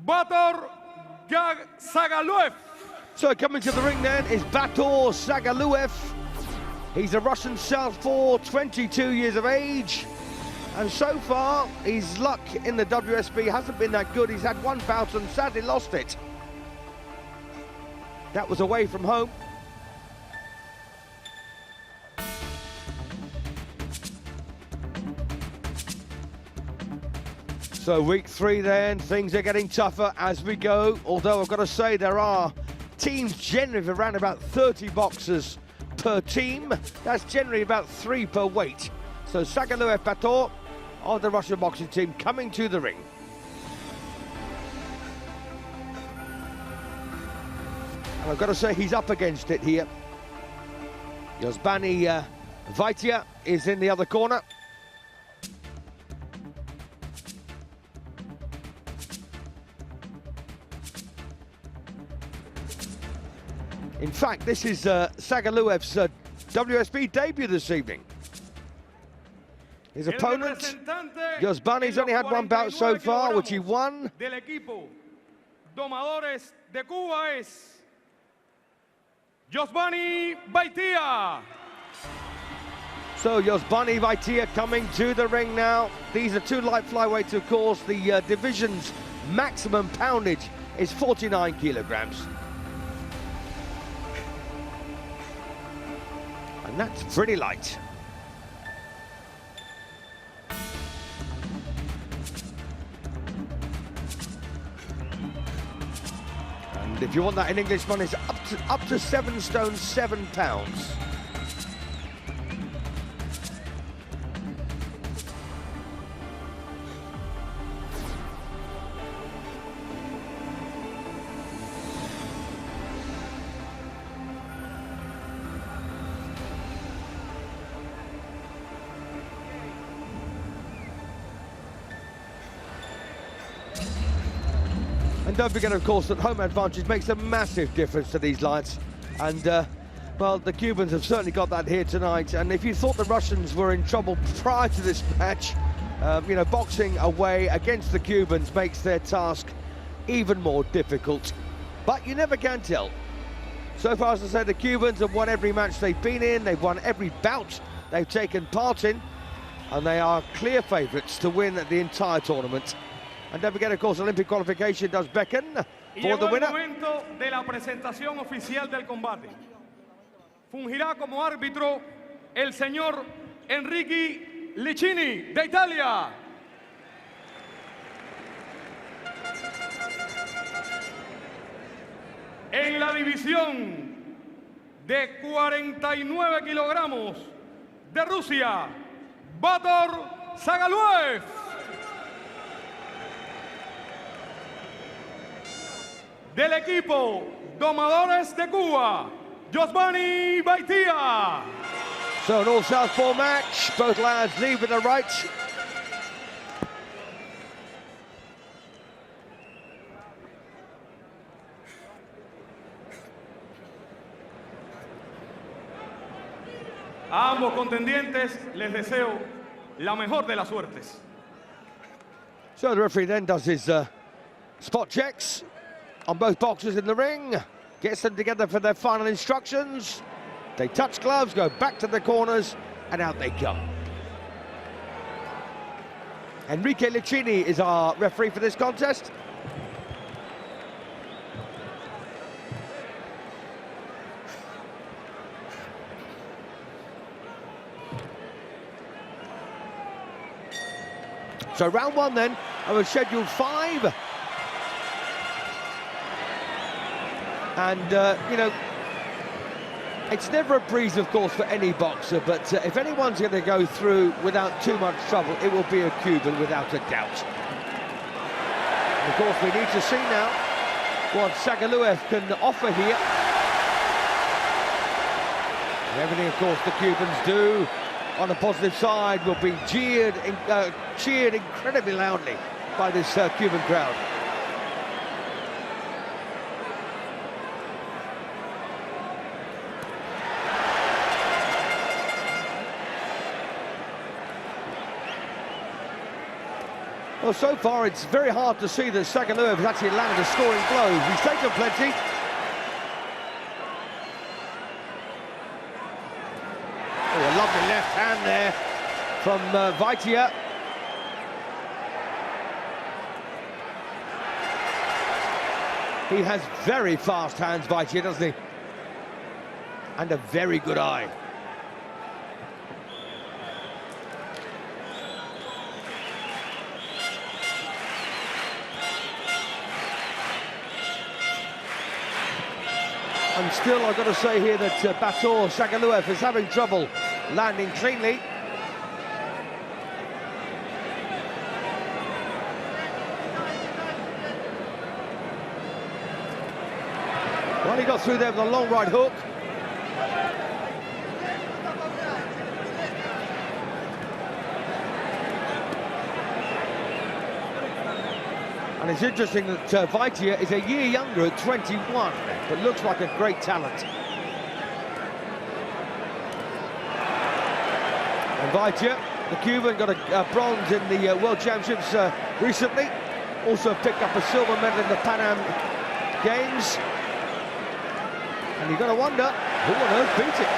BATOR Sagaluev. So coming to the ring then is BATOR Sagaluev. He's a Russian southpaw, 22 years of age. And so far, his luck in the WSB hasn't been that good. He's had one bout and sadly lost it. That was away from home. So week 3 then, things are getting tougher as we go. Although I've got to say there are teams generally of around about 30 boxers per team. That's generally about 3 per weight. So Sagaluev BATOR of the Russian boxing team coming to the ring. And I've got to say he's up against it here. Yosbany VEITIA is in the other corner. In fact, this is Sagaluev's WSB debut this evening. His opponent, Yosbany's only had one bout so far, which he won. Del equipo Domadores de Cuba es Yosbany VEITIA. So Yosbany VEITIA coming to the ring now. These are 2 light flyweights, of course. The division's maximum poundage is 49 kilograms. And that's pretty light. And if you want that in English money, it's up to 7 stone 7 pounds. And don't forget, of course, that home advantage makes a massive difference to these lights. And, well, the Cubans have certainly got that here tonight. And if you thought the Russians were in trouble prior to this match, you know, boxing away against the Cubans makes their task even more difficult. But you never can tell. So far, as I said, the Cubans have won every match they've been in. They've won every bout they've taken part in. And they are clear favourites to win the entire tournament. And don't forget, of course, Olympic qualification does beckon for the winner. Llegó el momento de la presentación oficial del combate. Fungirá como árbitro el señor Enrique Licini de Italia. En la división de 49 kilogramos de Rusia, BATOR Sagaluev. Del equipo Domadores de Cuba, Yosbany VEITIA. So an all southpaw match, both lads lead with the right. A ambos contendientes les deseo la mejor de las suertes. So the referee then does his spot checks on both boxers in the ring, gets them together for their final instructions. They touch gloves, go back to the corners, and out they come. Enrique Licini is our referee for this contest. So round 1 then, of scheduled 5. And, you know, it's never a breeze, of course, for any boxer, but if anyone's going to go through without too much trouble, it will be a Cuban, without a doubt. And of course, we need to see now what Sagaluev can offer here. And everything, of course, the Cubans do on the positive side will be cheered incredibly loudly by this Cuban crowd. Well, so far it's very hard to see that Sagaluev has actually landed a scoring blow. He's taken plenty. Oh, a lovely left hand there from VEITIA. He has very fast hands, VEITIA, doesn't he? And a very good eye. And still, I've got to say here that BATOR Sagaluev is having trouble landing cleanly. Well, he got through there with a long right hook. And it's interesting that VEITIA is a year younger at 21, but looks like a great talent. And VEITIA, the Cuban, got a bronze in the World Championships recently. Also picked up a silver medal in the Pan Am Games. And you've got to wonder, who on earth beat it?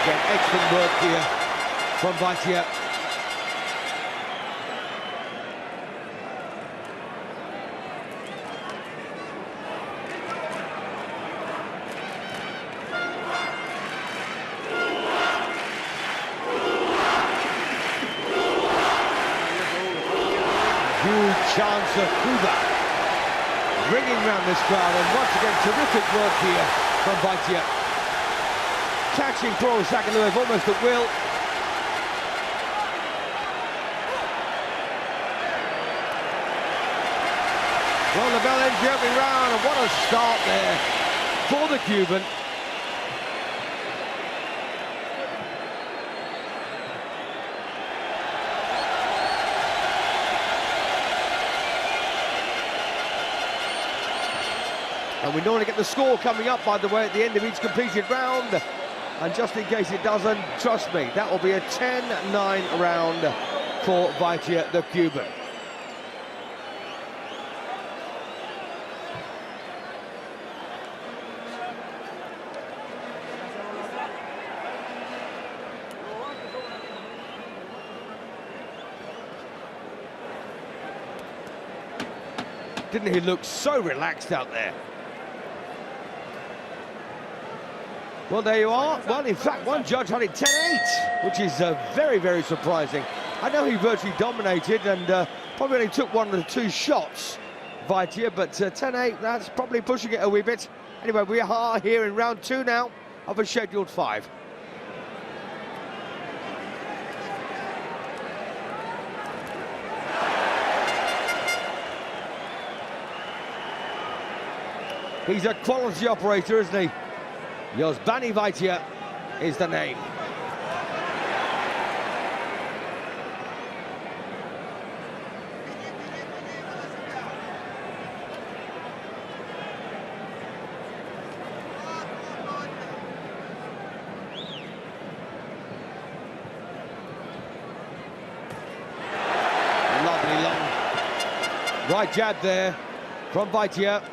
Again, excellent work here from VEITIA. Huge chance of Cuba ringing round this crowd, and once again terrific work here from VEITIA. Catching poor Sagaluev almost at will. Well, the bell ends the opening round, and what a start there for the Cuban. And we normally get the score coming up, by the way, at the end of each completed round. And just in case it doesn't, trust me, that will be a 10-9 round for VEITIA, the Cuban. Didn't he look so relaxed out there? Well, there you are. Well, in fact, one judge had it 10-8, which is very, very surprising. I know he virtually dominated and probably only took one of the two shots, VEITIA, but 10-8, that's probably pushing it a wee bit. Anyway, we are here in round 2 now of a scheduled 5. He's a quality operator, isn't he? Yosbany VEITIA is the name. Lovely long right jab there from VEITIA.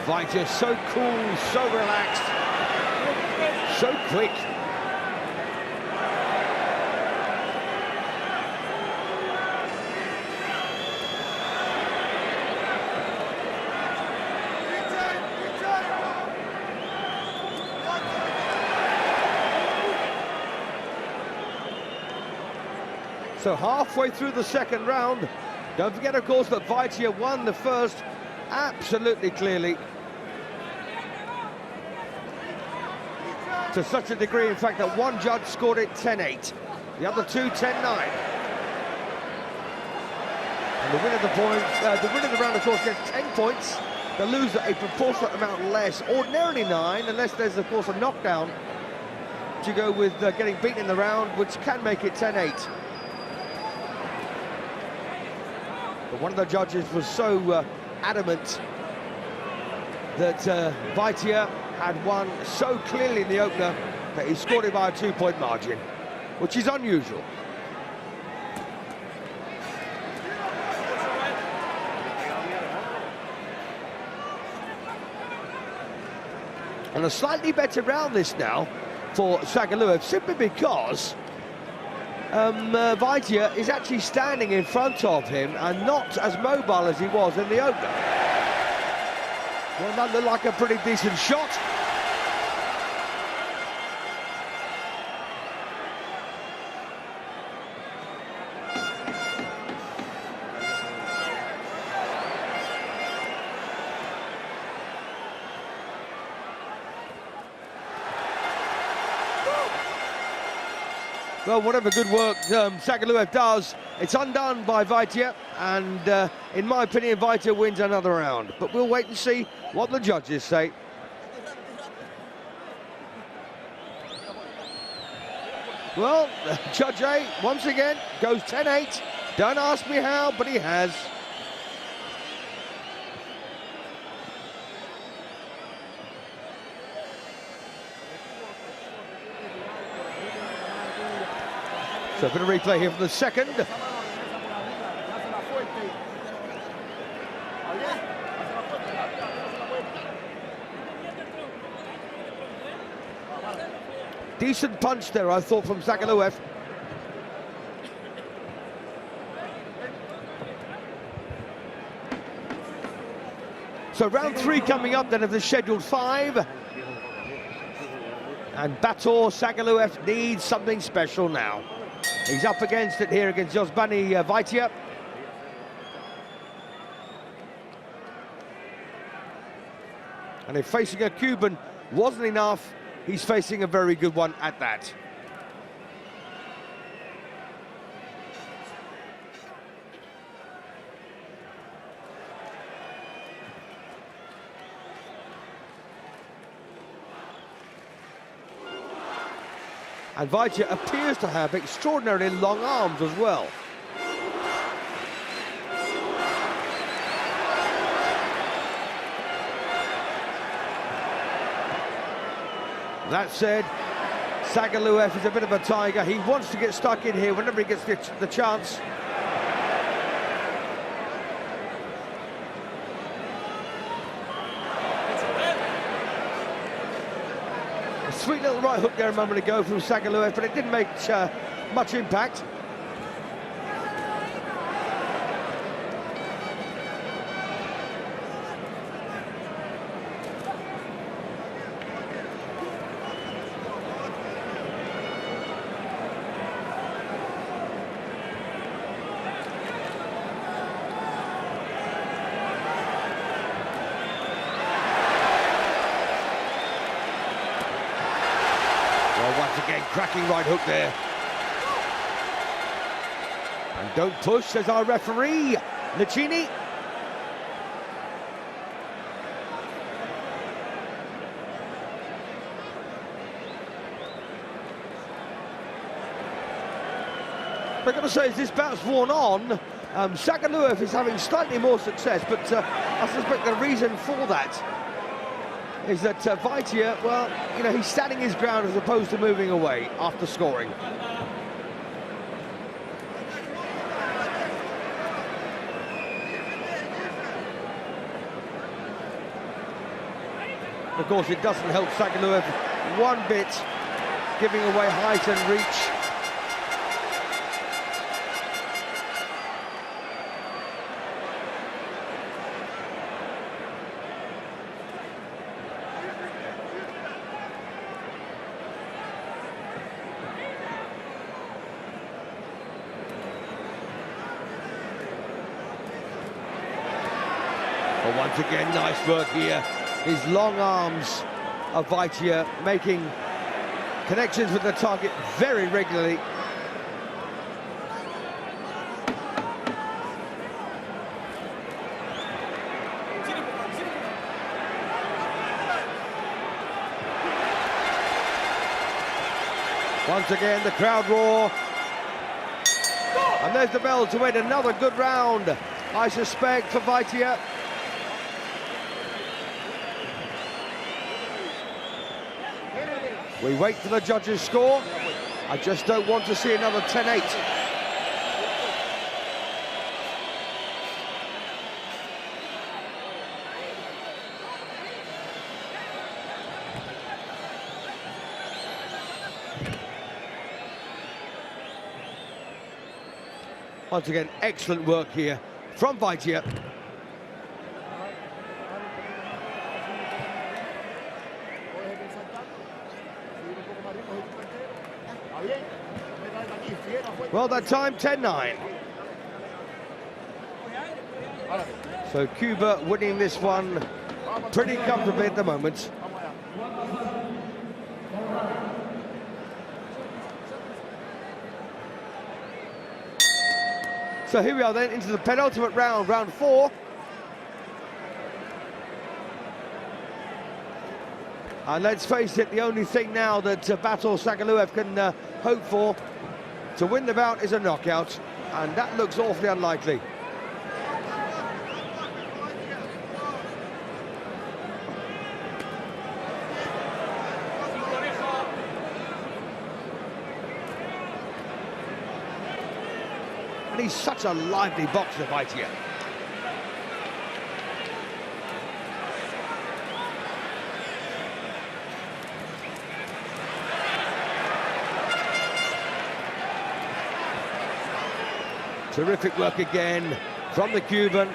VEITIA so cool, so relaxed, so quick. So halfway through the second round, don't forget, of course, that VEITIA won the first absolutely clearly. To such a degree, in fact, that one judge scored it 10-8. The other two, 10-9. And the winner of the round, of course, gets 10 points. The loser, a proportionate amount less, ordinarily 9, unless there's, of course, a knockdown to go with getting beaten in the round, which can make it 10-8. But one of the judges was so adamant that VEITIA had won so clearly in the opener that he scored it by a 2-point margin, which is unusual. And a slightly better round this now for Sagaluev, simply because VEITIA is actually standing in front of him and not as mobile as he was in the opener. Well, that looked like a pretty decent shot. Well, whatever good work Sagaluev does, it's undone by VEITIA, and in my opinion, VEITIA wins another round. But we'll wait and see what the judges say. Well, Judge A, once again, goes 10-8. Don't ask me how, but he has. So a bit of replay here for the second. Decent punch there, I thought, from Sagaluev. So round 3 coming up then of the scheduled 5. And BATOR Sagaluev needs something special now. He's up against it here against Yosbany VEITIA. And if facing a Cuban wasn't enough, he's facing a very good one at that. And VEITIA appears to have extraordinarily long arms as well. That said, Sagaluev is a bit of a tiger. He wants to get stuck in here whenever he gets the chance. A sweet little right hook there a moment ago from Sagaluev, but it didn't make much impact. Again, cracking right hook there. And don't push, says our referee, Licini. I've got to say, as this bout's worn on, Sagaluev is having slightly more success, but I suspect the reason for that is that VEITIA, well, you know, he's standing his ground as opposed to moving away after scoring. Of course, it doesn't help Sagaluev one bit, giving away height and reach. But once again, nice work here. His long arms of VEITIA making connections with the target very regularly. Once again, the crowd roar. And there's the bell to win another good round, I suspect, for VEITIA. We wait for the judges' score. I just don't want to see another 10-8. Once again, excellent work here from VEITIA. Well, that time, 10-9. So Cuba winning this one pretty comfortably at the moment. So here we are then into the penultimate round, round 4. And let's face it, the only thing now that BATOR Sagaluev can hope for to win the bout is a knockout, and that looks awfully unlikely. And he's such a lively boxer, VEITIA. Terrific work again from the Cuban.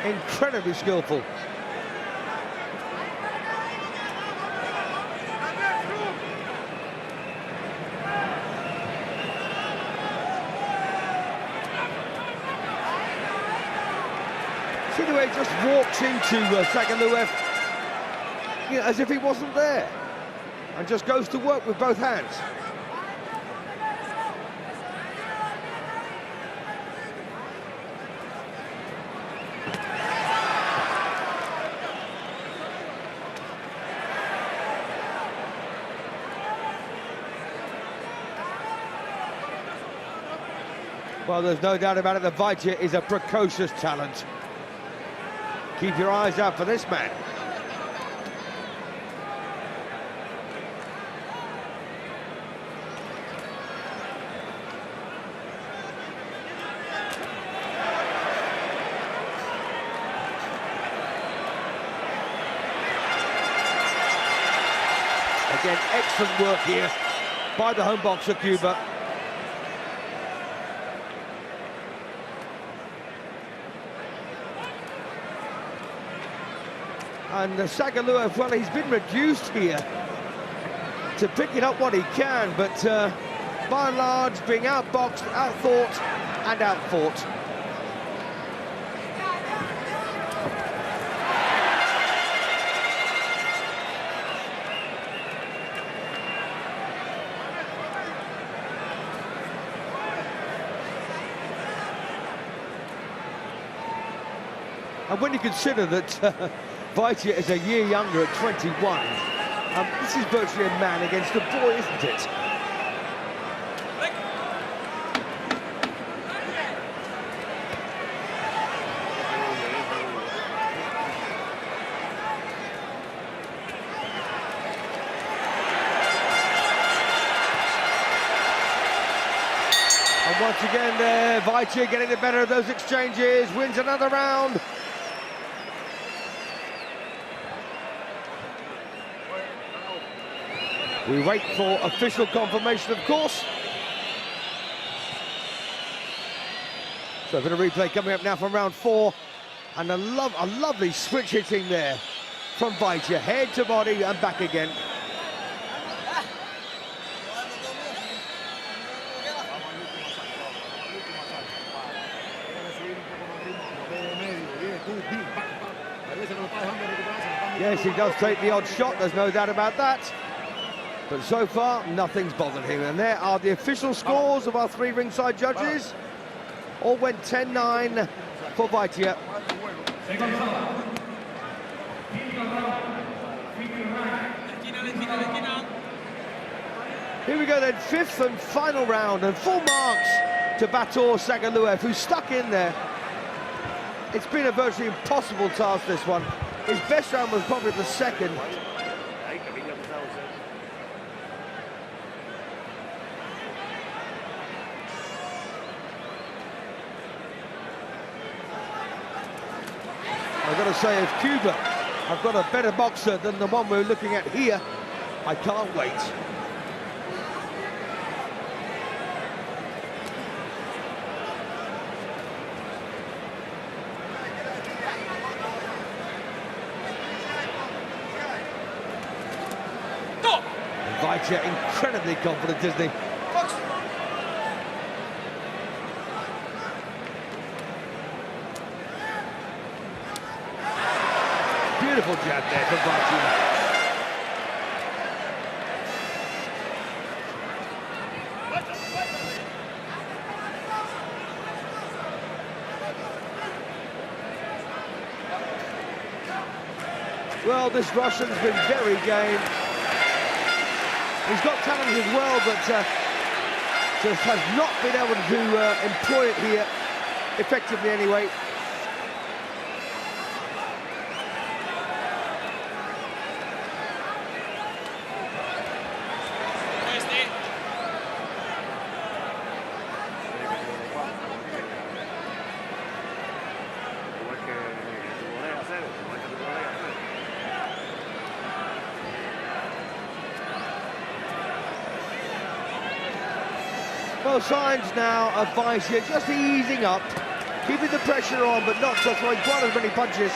Incredibly skillful. See the way he just walks into Sagaluev, you know, as if he wasn't there, and just goes to work with both hands. Well, there's no doubt about it that VEITIA is a precocious talent. Keep your eyes out for this man. Again, excellent work here by the home boxer, Cuba. And Sagaluev, well, he's been reduced here to picking up what he can, but by and large, being outboxed, outthought, and outfought. And when you consider that VEITIA is a year younger at 21, this is virtually a man against a boy, isn't it? And once again there, VEITIA getting the better of those exchanges, wins another round. We wait for official confirmation, of course. So a bit of replay coming up now from round 4. And a lovely switch hitting there from VEITIA, head to body and back again. Yes, he does take the odd shot, there's no doubt about that. But so far, nothing's bothered him. And there are the official scores of our 3 ringside judges. All went 10-9 for VEITIA. Here we go then, fifth and final round, and full marks to BATOR Sagaluev, who's stuck in there. It's been a virtually impossible task, this one. His best round was probably the second. I've got to say, if Cuba have got a better boxer than the one we're looking at here, I can't wait. VEITIA incredibly confident, isn't he? Beautiful jab there from VEITIA. Well, this Russian's been very game. He's got talent as well, but just has not been able to employ it here effectively anyway. Well, signs now of VEITIA just easing up, keeping the pressure on, but not so throwing quite as many punches.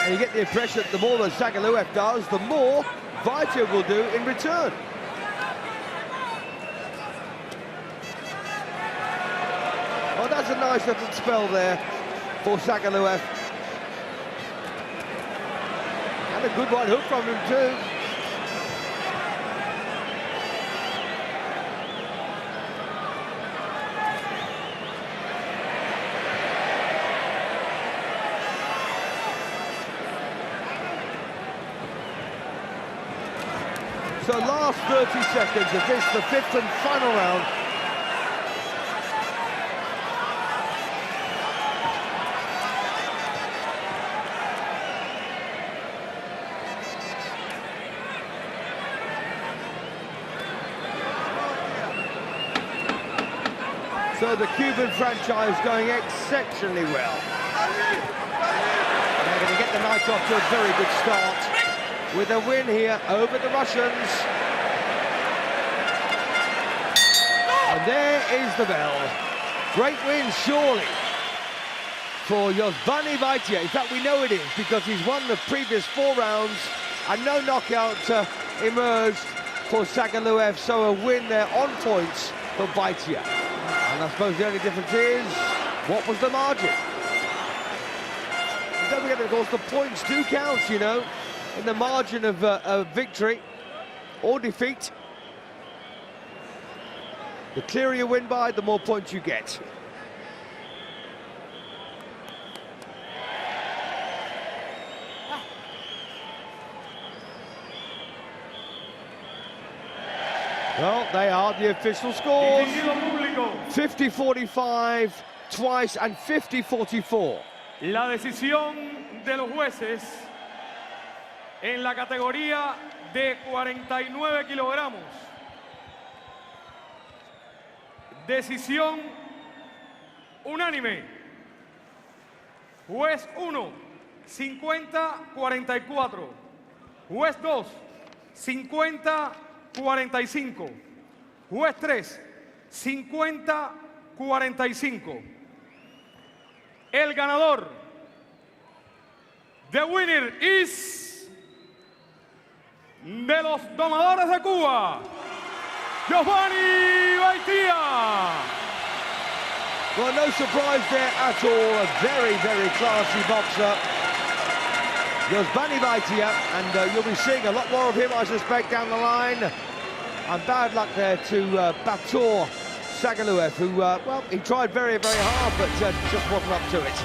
And you get the impression that the more that Sagaluev does, the more VEITIA will do in return. Well, that's a nice little spell there for Sagaluev. And a good right hook from him too. So last 30 seconds of this, the fifth and final round. So the Cuban franchise going exceptionally well. And they're going to get the night off to a very good start with a win here over the Russians. And there is the bell. Great win, surely, for Yosbany VEITIA. In fact, we know it is, because he's won the previous 4 rounds and no knockout emerged for Sagaluev, so a win there on points for VEITIA. And I suppose the only difference is, what was the margin? Don't forget, of course, the points do count, you know, in the margin of victory or defeat. The clearer you win by, the more points you get. Well, they are the official scores. 50-45 twice and 50-44. La decisión de los jueces en la categoría de 49 kilogramos. Decisión unánime. Juez 1, 50-44. Juez 2, 50-45. Juez 3, 50-45. El ganador, the winner is, de los Domadores de Cuba, Yosbany VEITIA. Well, no surprise there at all. A very, very classy boxer. Yosbany VEITIA, and you'll be seeing a lot more of him, I suspect, down the line. And bad luck there to BATOR Sagaluev, who, well, he tried very, very hard, but just wasn't up to it.